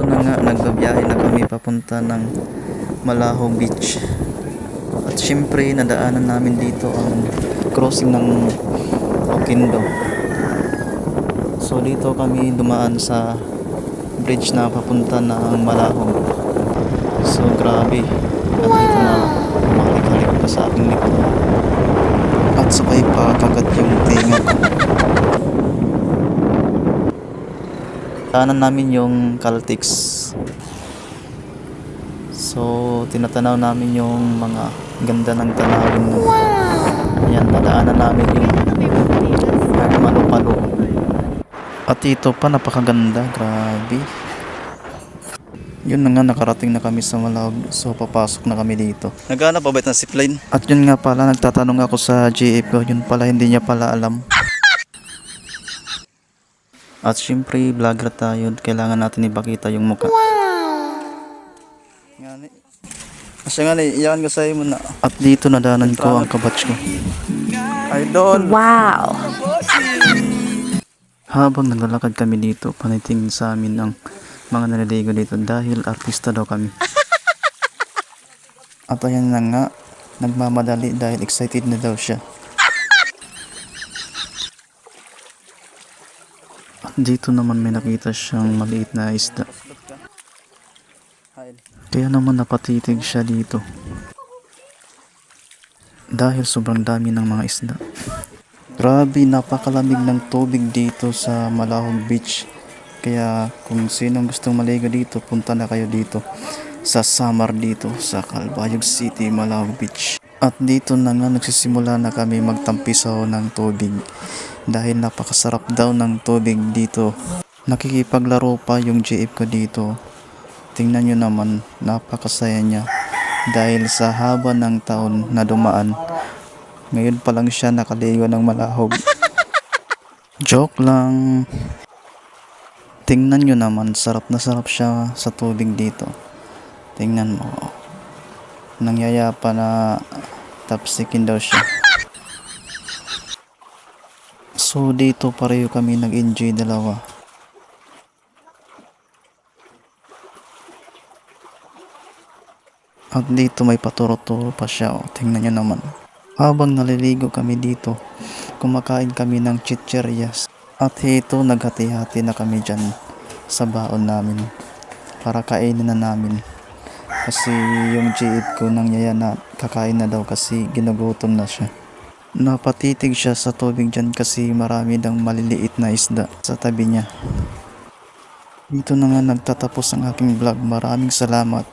na nga, nagbabiyahe na kami papunta ng Malaho Beach. At syempre, nadaanan namin dito ang crossing ng Oquendo. So dito kami dumaan sa bridge na papunta ng Malahong. So grabe, andito na makalik-halik pa sa aking likod. At sabay pa kagat yung tinga ko. Daanan namin yung Caltex. So tinatanaw namin yung mga ganda ng tanawin. Ayan, nadaanan namin yung Mano-Mano. At ito pa, napakaganda, grabe. Yun na nga, nakarating na kami sa Malahog. So papasok na kami dito. Naghanap pa ba ng zipline? At yun nga pala, nagtatanong ako sa GF ko. Yun pala, hindi niya pala alam. At syempre, vlogger tayo. Kailangan natin ipakita yung mukha. Ngani. Kasi nga iyan ko sa'yo muna. At dito nadanan ko ang kabatch ko. Idol! Wow! Habang naglalakad kami dito, panitingin sa amin ang mga naliligo dito dahil artista daw kami. At ayan na nga, nagmamadali dahil excited na daw siya. At dito naman may nakita siyang maliit na isda. Kaya naman napatitig siya dito. Dahil sobrang dami ng mga isda. Grabe, napakalamig ng tubig dito sa Malahong Beach. Kaya kung sinong gustong maligo dito, punta na kayo dito sa summer dito sa Calbayog City, Malahong Beach. At dito na nga nagsisimula na kami magtampisaw ng tubig dahil napakasarap daw ng tubig dito. Nakikipaglaro pa yung GF ko dito. Tingnan nyo naman, napakasaya niya dahil sa haba ng taon na dumaan, ngayon pa lang siya nakaligo ng malahog. Joke lang. Tingnan nyo naman, sarap na sarap siya sa tubig dito. Tingnan mo. Nangyayapa na tapsikin daw siya. So dito pareho kami nag-enjoy dalawa. At dito may paturo-turo pa siya. O, tingnan nyo naman. Habang naliligo kami dito, kumakain kami ng chicheryas. At ito, naghati-hati na kami dyan sa baon namin para kainin na namin. Kasi yung GF ko nang yaya na kakain na daw kasi ginugutom na siya. Napatitig siya sa tubig dyan kasi marami dang maliliit na isda sa tabi niya. Dito na nga nagtatapos ang aking vlog. Maraming salamat.